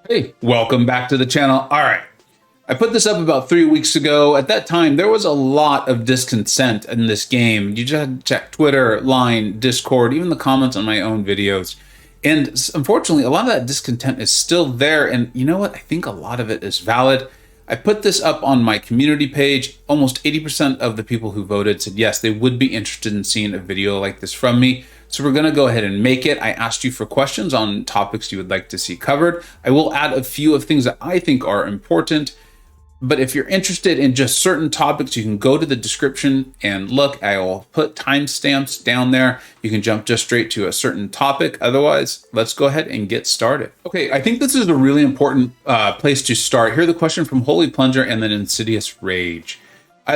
Hey, welcome back to the channel. All right. I put this up about 3 weeks ago. At that time, there was a lot of discontent in this game. You just had to check Twitter, Line, Discord, even the comments on my own videos. And unfortunately, a lot of that discontent is still there. And you know what? I think a lot of it is valid. I put this up on my community page. Almost 80% of the people who voted said yes, they would be interested in seeing a video like this from me. So we're going to go ahead and make it. I asked you for questions on topics you would like to see covered. I will add a few of things that I think are important. But if you're interested in just certain topics, you can go to the description and look. I will put timestamps down there. You can jump just straight to a certain topic. Otherwise, let's go ahead and get started. Okay, I think this is a really important place to start. Here's the question from Holy Plunger and then Insidious Rage.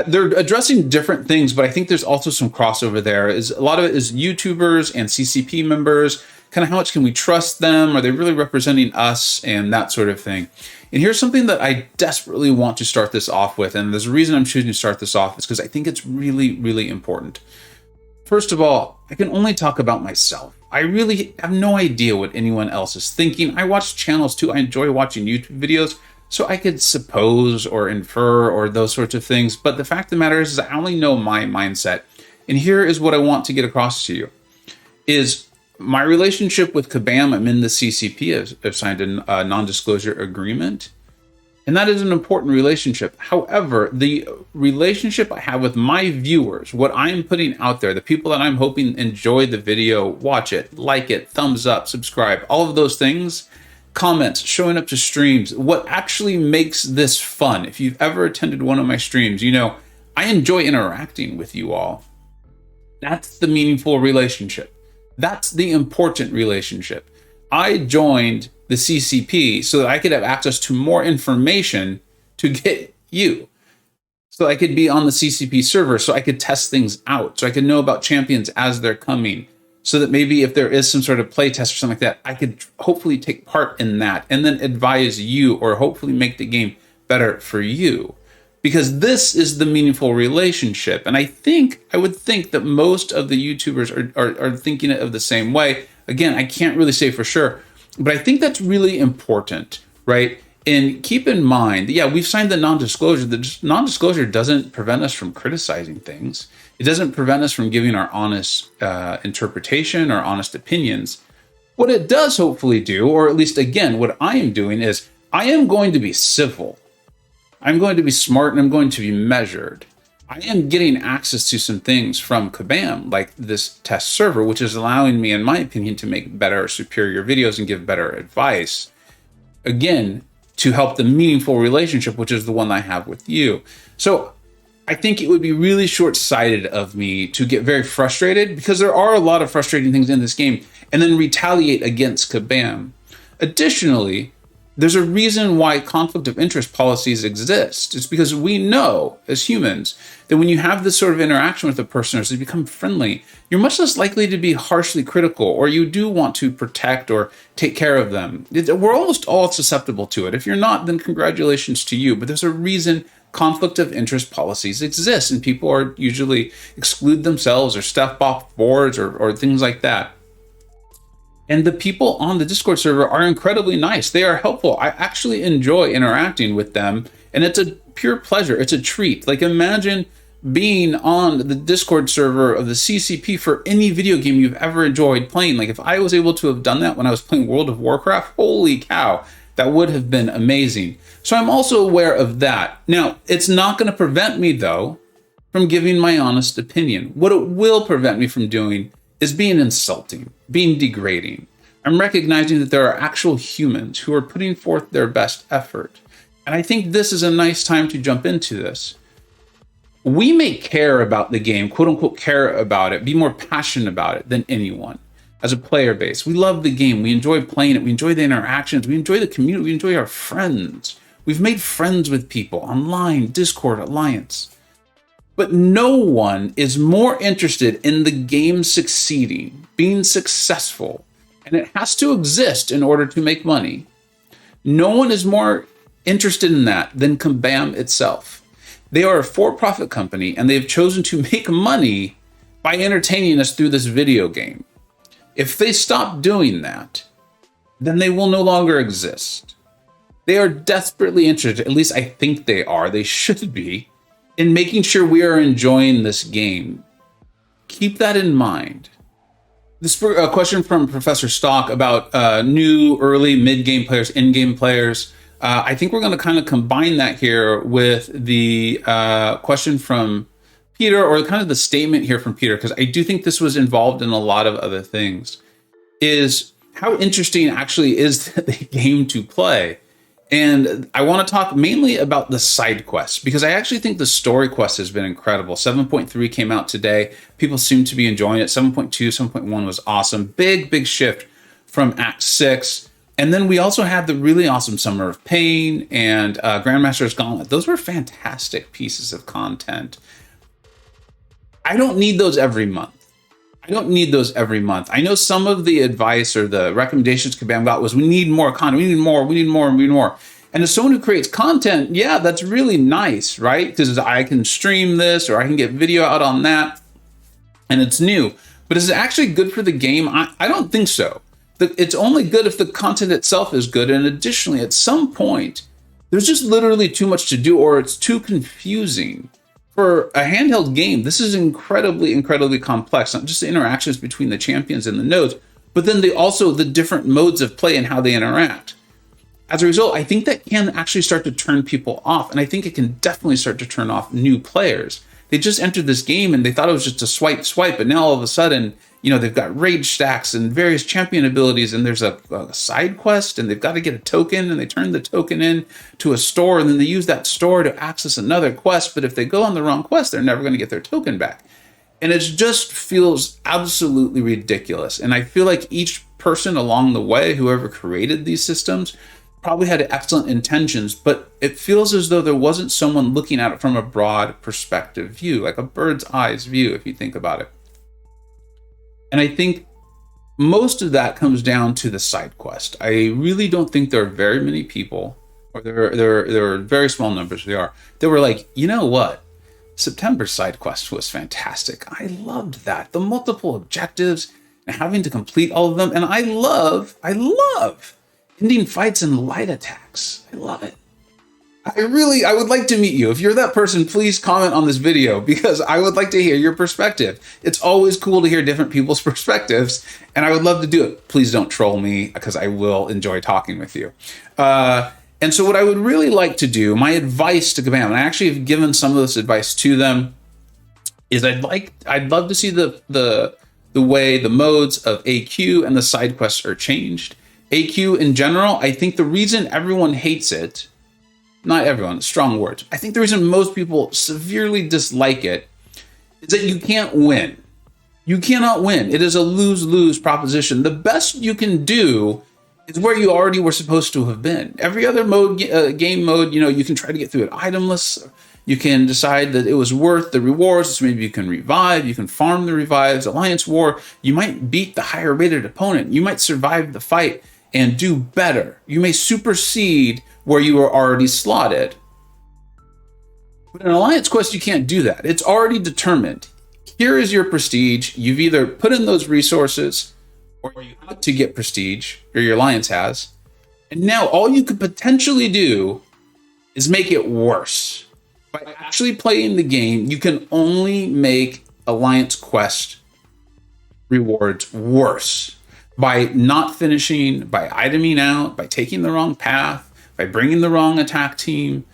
They're addressing different things, but I think there's also some crossover there. A lot of it is YouTubers and CCP members. Kind of how much can we trust them? Are they really representing us and that sort of thing? And here's something that I desperately want to start this off with. And there's a reason I'm choosing to start this off is because I think it's really, really important. First of all, I can only talk about myself. I really have no idea what anyone else is thinking. I watch channels too. I enjoy watching YouTube videos. So I could suppose or infer or those sorts of things. But the fact of the matter is I only know my mindset. And here is what I want to get across to you. Is my relationship with Kabam, I'm in the CCP, I've signed a non-disclosure agreement. And that is an important relationship. However, the relationship I have with my viewers, what I'm putting out there, the people that I'm hoping enjoy the video, watch it, like it, thumbs up, subscribe, all of those things, comments, showing up to streams, what actually makes this fun. If you've ever attended one of my streams, you know, I enjoy interacting with you all. That's the meaningful relationship. That's the important relationship. I joined the CCP so that I could have access to more information to get you. So I could be on the CCP server, so I could test things out, so I could know about champions as they're coming, so that maybe if there is some sort of play test or something like that, I could hopefully take part in that and then advise you or hopefully make the game better for you. Because this is the meaningful relationship. And I would think that most of the YouTubers are thinking of the same way. Again, I can't really say for sure, but I think that's really important, right? And keep in mind, yeah, we've signed the non-disclosure. The non-disclosure doesn't prevent us from criticizing things. It doesn't prevent us from giving our honest interpretation or honest opinions. What it does hopefully do, or at least again, what I am doing is I am going to be civil. I'm going to be smart and I'm going to be measured. I am getting access to some things from Kabam, like this test server, which is allowing me, in my opinion, to make better, superior videos and give better advice. Again, to help the meaningful relationship, which is the one I have with you. So I think it would be really short-sighted of me to get very frustrated, because there are a lot of frustrating things in this game, and then retaliate against Kabam. Additionally, there's a reason why conflict of interest policies exist. It's because we know as humans that when you have this sort of interaction with a person as they become friendly, you're much less likely to be harshly critical, or you do want to protect or take care of them. We're almost all susceptible to it. If you're not, then congratulations to you. But there's a reason conflict of interest policies exist, and people are usually exclude themselves or step off boards or things like that. And the people on the Discord server are incredibly nice. They are helpful. I actually enjoy interacting with them, and it's a pure pleasure. It's a treat. Like, imagine being on the Discord server of the CCP for any video game you've ever enjoyed playing. Like, if I was able to have done that when I was playing World of Warcraft, holy cow, that would have been amazing. So I'm also aware of that. Now, it's not going to prevent me, though, from giving my honest opinion. What it will prevent me from doing is being insulting, being degrading. I'm recognizing that there are actual humans who are putting forth their best effort. And I think this is a nice time to jump into this. We may care about the game, quote unquote, care about it, be more passionate about it than anyone. As a player base, we love the game. We enjoy playing it. We enjoy the interactions. We enjoy the community. We enjoy our friends. We've made friends with people online, Discord, Alliance. But no one is more interested in the game succeeding, being successful, and it has to exist in order to make money. No one is more interested in that than Kabam itself. They are a for-profit company, and they've chosen to make money by entertaining us through this video game. If they stop doing that, then they will no longer exist. They are desperately interested, at least I think they are, they should be, in making sure we are enjoying this game. Keep that in mind. This question from Professor Stock about new, early, mid-game players, in-game players. I think we're going to kind of combine that here with the question from Peter, or kind of the statement here from Peter, because I do think this was involved in a lot of other things, is how interesting actually is the game to play. And I want to talk mainly about the side quests, because I actually think the story quest has been incredible. 7.3 came out today. People seem to be enjoying it. 7.2, 7.1 was awesome. Big shift from Act 6. And then we also had the really awesome Summer of Pain and Grandmaster's Gauntlet. Those were fantastic pieces of content. I don't need those every month. I know some of the advice or the recommendations Kabam got was, we need more content, we need more. And as someone who creates content, yeah, that's really nice, right? Because I can stream this, or I can get video out on that, and it's new. But is it actually good for the game? I don't think so. It's only good if the content itself is good. And additionally, at some point, there's just literally too much to do, or it's too confusing. For a handheld game, this is incredibly complex, not just the interactions between the champions and the nodes, but then also the different modes of play and how they interact. As a result, I think that can actually start to turn people off, and I think it can definitely start to turn off new players. They just entered this game and they thought it was just a swipe, but now all of a sudden, they've got rage stacks and various champion abilities, and there's a side quest, and they've got to get a token, and they turn the token in to a store, and then they use that store to access another quest. But if they go on the wrong quest, they're never going to get their token back. And it just feels absolutely ridiculous. And I feel like each person along the way, whoever created these systems, probably had excellent intentions, but it feels as though there wasn't someone looking at it from a broad perspective view, like a bird's eyes view, if you think about it. And I think most of that comes down to the side quest. I really don't think there are very many people, or there are very small numbers, that were like, you know what? September's side quest was fantastic. I loved that. The multiple objectives and having to complete all of them. And I love ending fights and light attacks. I love it. I would like to meet you. If you're that person, please comment on this video, because I would like to hear your perspective. It's always cool to hear different people's perspectives, and I would love to do it. Please don't troll me, because I will enjoy talking with you. And so what I would really like to do, my advice to Kabam, and I actually have given some of this advice to them, is I'd love to see the way the modes of AQ and the side quests are changed. AQ in general, I think the reason everyone hates it, not everyone, strong words, I think the reason most people severely dislike it is that you can't win. You cannot win. It is a lose-lose proposition. The best you can do is where you already were supposed to have been. Every other mode, game mode, you can try to get through it itemless. You can decide that it was worth the rewards. So maybe you can revive, you can farm the revives, Alliance War. You might beat the higher rated opponent. You might survive the fight and do better. You may supersede where you were already slotted. But in Alliance Quest, you can't do that. It's already determined. Here is your prestige. You've either put in those resources, or you have to get prestige, or your Alliance has. And now all you could potentially do is make it worse. By actually playing the game, you can only make Alliance Quest rewards worse. By not finishing, by iteming out, by taking the wrong path, by bringing the wrong attack team,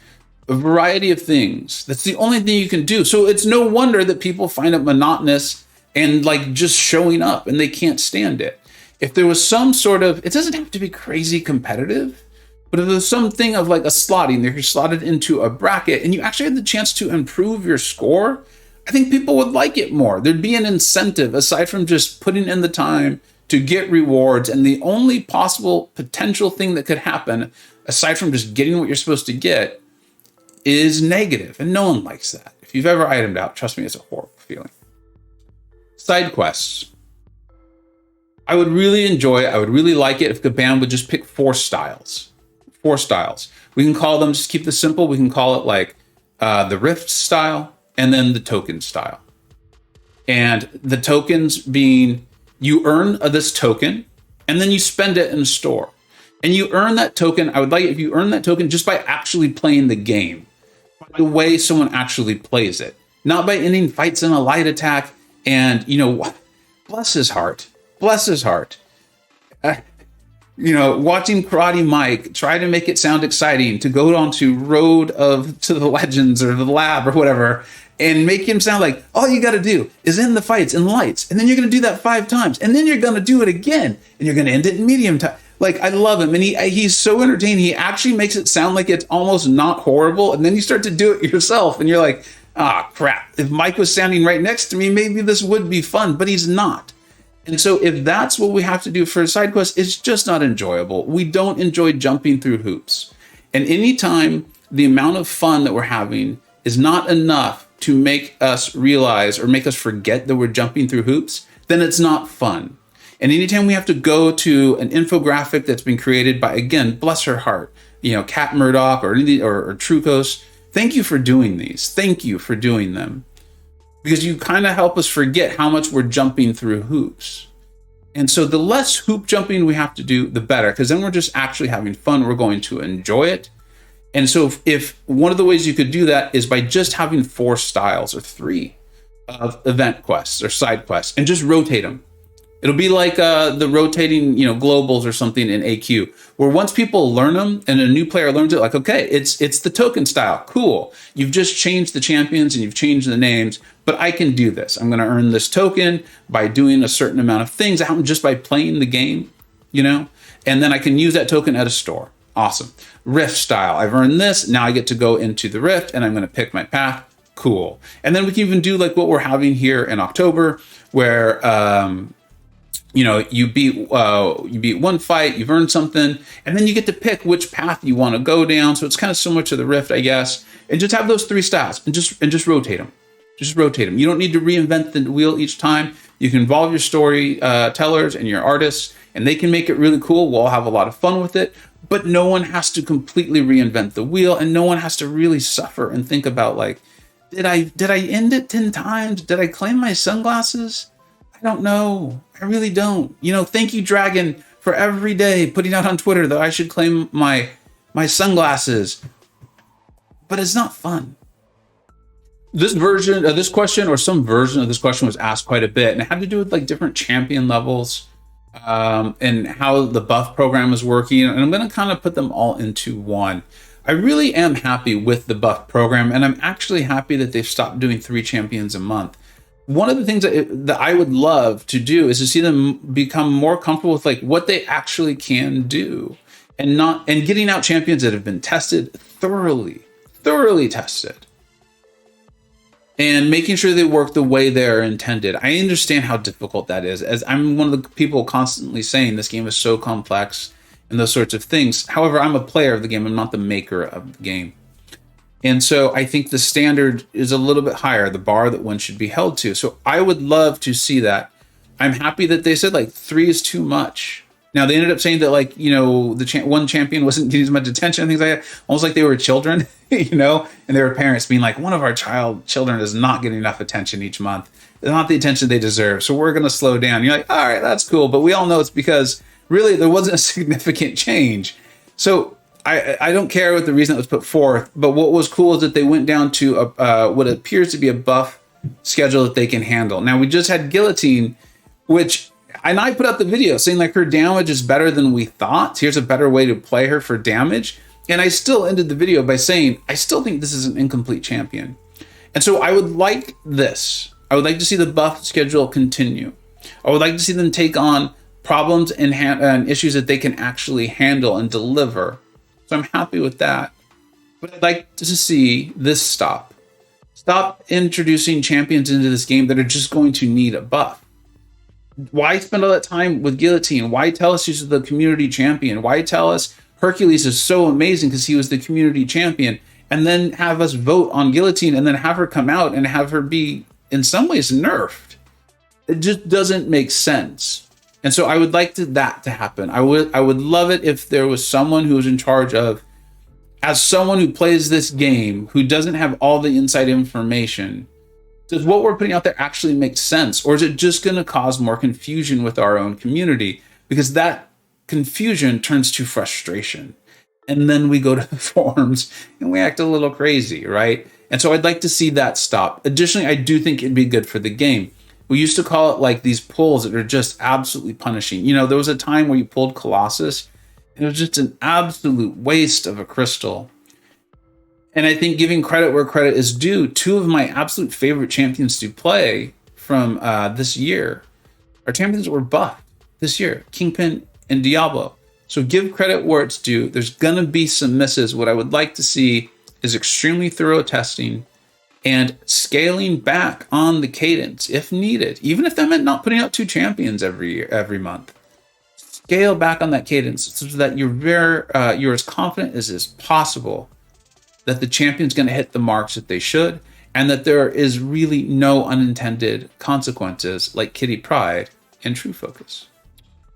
a variety of things. That's the only thing you can do. So it's no wonder that people find it monotonous and like just showing up, and they can't stand it. If there was some sort of, it doesn't have to be crazy competitive, but if there's something of like a slotting, you're slotted into a bracket and you actually had the chance to improve your score, I think people would like it more. There'd be an incentive aside from just putting in the time to get rewards. And the only possible potential thing that could happen, aside from just getting what you're supposed to get, is negative. And no one likes that. If you've ever itemed out, trust me, it's a horrible feeling. Side quests. I would really like it if Kabam would just pick 4 styles. 4 styles. We can call them, just keep this simple, we can call it like the Rift style and then the token style. And the tokens being, you earn this token and then you spend it in a store. And you earn that token. I would like it if you earn that token just by actually playing the game, by the way someone actually plays it, not by ending fights in a light attack. And, you know, bless his heart. Bless his heart. You know, watching Karate Mike try to make it sound exciting to go on to to the Legends or the lab or whatever, and make him sound like all you got to do is end the fights in lights, and then you're going to do that 5 times, and then you're going to do it again, and you're going to end it in medium time. Like, I love him, and he's so entertaining. He actually makes it sound like it's almost not horrible, and then you start to do it yourself, and you're like, ah, crap. If Mike was standing right next to me, maybe this would be fun, but he's not. And so if that's what we have to do for a side quest, it's just not enjoyable. We don't enjoy jumping through hoops. And anytime the amount of fun that we're having is not enough to make us realize or make us forget that we're jumping through hoops, then it's not fun. And anytime we have to go to an infographic that's been created by, again, bless her heart, you know, Cat Murdoch or Trucos, thank you for doing these. Thank you for doing them. Because you kind of help us forget how much we're jumping through hoops. And so the less hoop jumping we have to do, the better, because then we're just actually having fun. We're going to enjoy it. And so if one of the ways you could do that is by just having 4 styles or 3 of event quests or side quests and just rotate them. It'll be like the rotating, you know, globals or something in AQ, where once people learn them and a new player learns it, like, okay, it's the token style. Cool. You've just changed the champions and you've changed the names, but I can do this. I'm going to earn this token by doing a certain amount of things that happen just by playing the game, you know, and then I can use that token at a store. Awesome. Rift style. I've earned this. Now I get to go into the Rift and I'm going to pick my path. Cool. And then we can even do like what we're having here in October, where, you know, you beat one fight, you've earned something, and then you get to pick which path you want to go down. So it's kind of similar to the Rift, I guess. And just have those 3 styles and just rotate them. Just rotate them. You don't need to reinvent the wheel each time. You can involve your storytellers and your artists, and they can make it really cool. We'll have a lot of fun with it, but no one has to completely reinvent the wheel, and no one has to really suffer and think about, like, did I end it 10 times? Did I claim my sunglasses? I don't know. I really don't. You know, thank you, Dragon, for every day putting out on Twitter that I should claim my sunglasses. But it's not fun. This version of this question, or some version of this question, was asked quite a bit, and it had to do with like different champion levels and how the buff program is working. And I'm going to kind of put them all into one. I really am happy with the buff program, and I'm actually happy that they've stopped doing 3 champions a month. One of the things that I would love to do is to see them become more comfortable with like what they actually can do, and getting out champions that have been tested thoroughly tested, and making sure they work the way they're intended. I understand how difficult that is, as I'm one of the people constantly saying this game is so complex and those sorts of things. However, I'm a player of the game. I'm not the maker of the game. And so I think the standard is a little bit higher, the bar that one should be held to. So I would love to see that. I'm happy that they said like 3 is too much. Now they ended up saying that, like, you know, the one champion wasn't getting as much attention and things like that, almost like they were children, you know, and there were parents being like, one of our children is not getting enough attention each month. They're not the attention they deserve. So we're going to slow down. You're like, all right, that's cool. But we all know it's because really there wasn't a significant change. So I don't care what the reason that was put forth, but what was cool is that they went down to what appears to be a buff schedule that they can handle. Now, we just had Guillotine, and I put out the video saying like her damage is better than we thought. Here's a better way to play her for damage. And I still ended the video by saying, I still think this is an incomplete champion. And so I would like this. I would like to see the buff schedule continue. I would like to see them take on problems and issues that they can actually handle and deliver. So I'm happy with that. But I'd like to see this stop. Stop introducing champions into this game that are just going to need a buff. Why spend all that time with Guillotine? Why tell us she's the community champion? Why tell us Hercules is so amazing because he was the community champion? And then have us vote on Guillotine and then have her come out and have her be, in some ways, nerfed. It just doesn't make sense. And so I would like that to happen. I would love it if there was someone who was in charge of, as someone who plays this game, who doesn't have all the inside information, does what we're putting out there actually make sense? Or is it just going to cause more confusion with our own community? Because that confusion turns to frustration. And then we go to the forums and we act a little crazy, right? And so I'd like to see that stop. Additionally, I do think it'd be good for the game. We used to call it like these pulls that are just absolutely punishing. You know, there was a time where you pulled Colossus, and it was just an absolute waste of a crystal. And I think giving credit where credit is due, two of my absolute favorite champions to play from this year are champions that were buffed this year, Kingpin and Diablo. So give credit where it's due. There's going to be some misses. What I would like to see is extremely thorough testing and scaling back on the cadence if needed. Even if that meant not putting out 2 champions every month. Scale back on that cadence so that you're as confident as is possible that the champion's going to hit the marks that they should, and that there is really no unintended consequences like Kitty Pryde and True Focus.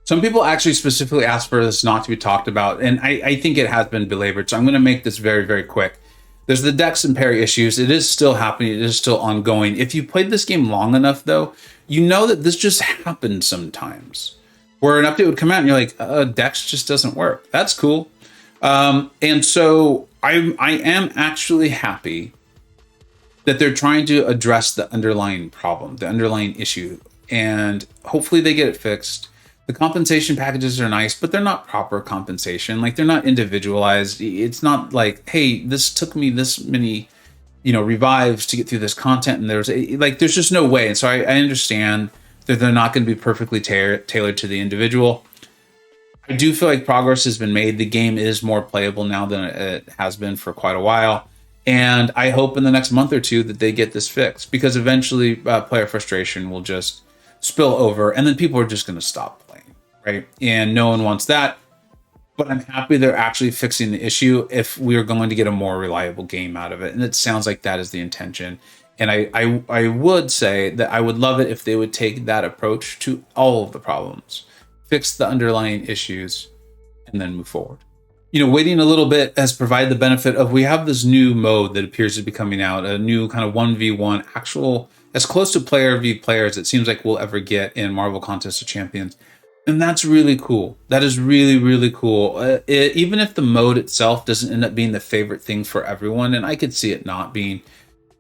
Some people actually specifically asked for this not to be talked about, and I think it has been belabored, so I'm going to make this very, very quick. There's the Dex and Parry issues. It is still happening. It is still ongoing. If you played this game long enough, though, you know that this just happens sometimes, where an update would come out and you're like, Dex just doesn't work. That's cool. And so I am actually happy that they're trying to address the underlying problem, the underlying issue, and hopefully they get it fixed. The compensation packages are nice, but they're not proper compensation. Like, they're not individualized. It's not like, hey, this took me this many, revives to get through this content, and there's just no way. And so I understand that they're not going to be perfectly tailored to the individual. I do feel like progress has been made. The game is more playable now than it has been for quite a while. And I hope in the next month or two that they get this fixed, because eventually player frustration will just spill over, and then people are just going to stop playing, right? And no one wants that. But I'm happy they're actually fixing the issue if we are going to get a more reliable game out of it. And it sounds like that is the intention. And I would say that I would love it if they would take that approach to all of the problems, fix the underlying issues, and then move forward. Waiting a little bit has provided the benefit of, we have this new mode that appears to be coming out, a new kind of 1v1 actual, as close to player v player as it seems like we'll ever get in Marvel Contest of Champions. And that's really cool. That is really, really cool. Even if the mode itself doesn't end up being the favorite thing for everyone, and I could see it not being,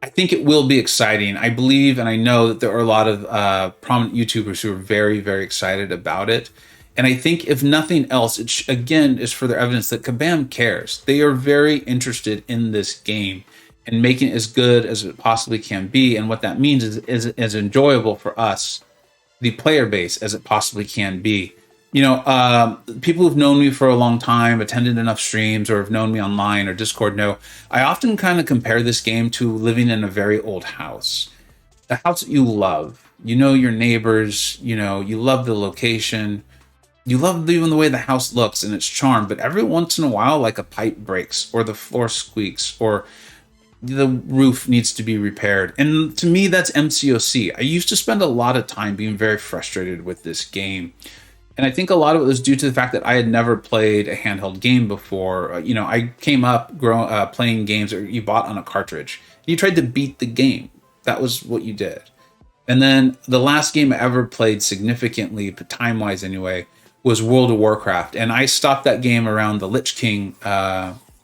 I think it will be exciting. I believe and I know that there are a lot of prominent YouTubers who are very, very excited about it. And I think if nothing else, it again is further evidence that Kabam cares. They are very interested in this game and making it as good as it possibly can be. And what that means is as enjoyable for us, the player base, as it possibly can be. People who've known me for a long time, attended enough streams, or have known me online or Discord know, I often kind of compare this game to living in a very old house. The house that you love. Your neighbors, you love the location. You love even the way the house looks and its charm, but every once in a while, like a pipe breaks, or the floor squeaks, or the roof needs to be repaired. And to me, that's MCoC. I used to spend a lot of time being very frustrated with this game. And I think a lot of it was due to the fact that I had never played a handheld game before. I came up playing games that you bought on a cartridge. You tried to beat the game. That was what you did. And then the last game I ever played significantly, but time-wise anyway, was World of Warcraft. And I stopped that game around the Lich King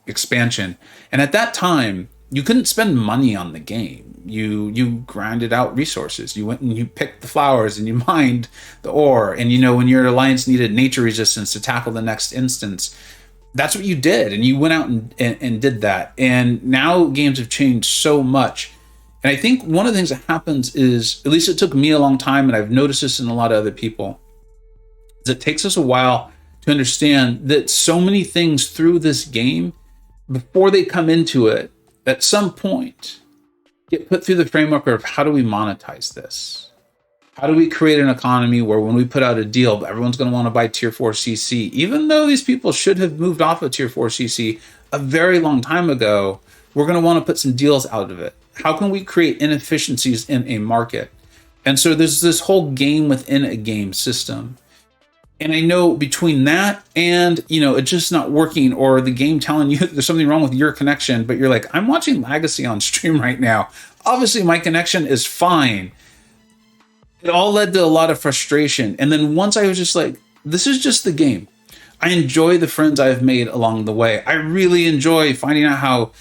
expansion. And at that time, you couldn't spend money on the game. You grinded out resources. You went and you picked the flowers and you mined the ore. And when your alliance needed nature resistance to tackle the next instance, that's what you did. And you went out and did that. And now games have changed so much. And I think one of the things that happens is, at least it took me a long time, and I've noticed this in a lot of other people, is it takes us a while to understand that so many things through this game, before they come into it, at some point, get put through the framework of, how do we monetize this? How do we create an economy where when we put out a deal, everyone's going to want to buy tier 4 CC, even though these people should have moved off of tier 4 CC a very long time ago? We're going to want to put some deals out of it. How can we create inefficiencies in a market? And so there's this whole game within a game system. And I know between that and, it's just not working, or the game telling you there's something wrong with your connection, but you're like, I'm watching Legacy on stream right now. Obviously, my connection is fine. It all led to a lot of frustration. And then once I was just like, this is just the game. I enjoy the friends I've made along the way. I really enjoy finding out how,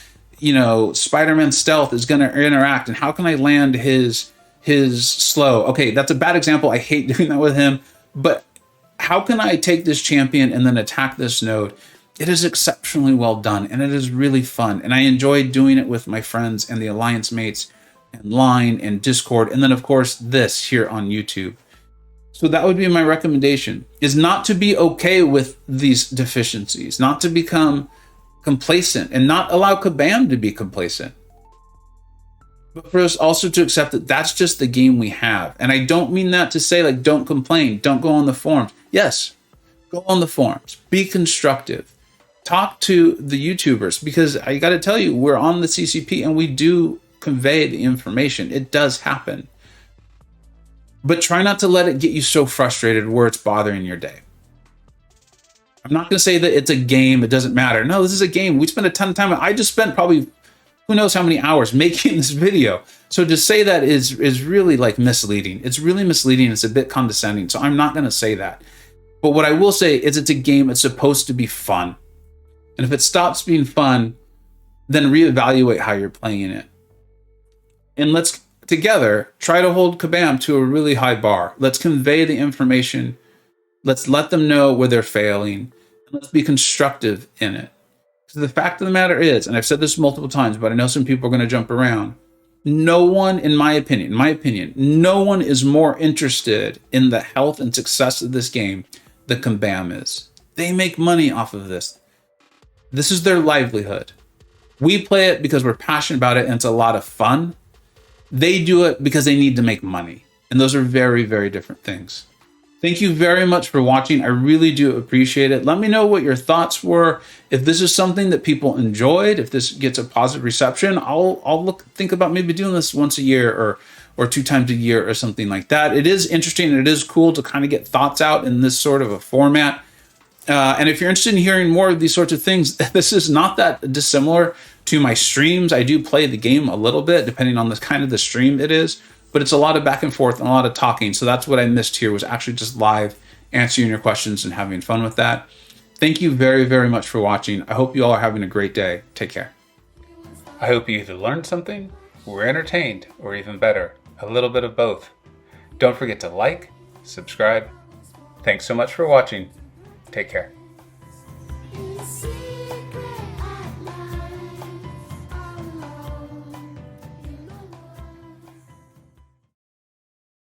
Spider-Man stealth is going to interact and how can I land his slow. Okay, that's a bad example. I hate doing that with him, but how can I take this champion and then attack this node? It is exceptionally well done and it is really fun. And I enjoy doing it with my friends and the Alliance mates and Line and Discord. And then of course this here on YouTube. So that would be my recommendation, is not to be okay with these deficiencies, not to become complacent and not allow Kabam to be complacent. But for us also to accept that that's just the game we have. And I don't mean that to say like, don't complain, don't go on the forums. Yes, go on the forums, be constructive, talk to the YouTubers, because I got to tell you, we're on the CCP and we do convey the information. It does happen. But try not to let it get you so frustrated where it's bothering your day. I'm not going to say that it's a game, it doesn't matter. No, this is a game. We spend a ton of time. I just spent probably who knows how many hours making this video. So to say that is really like misleading. It's really misleading. It's a bit condescending. So I'm not going to say that. But what I will say is it's a game. It's supposed to be fun. And if it stops being fun, then reevaluate how you're playing it. And let's together try to hold Kabam to a really high bar. Let's convey the information. Let's let them know where they're failing. And let's be constructive in it. So the fact of the matter is, and I've said this multiple times, but I know some people are going to jump around. No one, in my opinion, no one is more interested in the health and success of this game than Kabam is. They make money off of this. This is their livelihood. We play it because we're passionate about it and it's a lot of fun. They do it because they need to make money. And those are very, very different things. Thank you very much for watching. I really do appreciate it. Let me know what your thoughts were. If this is something that people enjoyed, if this gets a positive reception, I'll think about maybe doing this once a year or 2 times a year or something like that. It is interesting and it is cool to kind of get thoughts out in this sort of a format. And if you're interested in hearing more of these sorts of things, this is not that dissimilar to my streams. I do play the game a little bit, depending on the kind of the stream it is, but it's a lot of back and forth and a lot of talking. So that's what I missed here, was actually just live answering your questions and having fun with that. Thank you very, very much for watching. I hope you all are having a great day. Take care. I hope you either learned something, were entertained, or even better, a little bit of both. Don't forget to like, subscribe. Thanks so much for watching. Take care.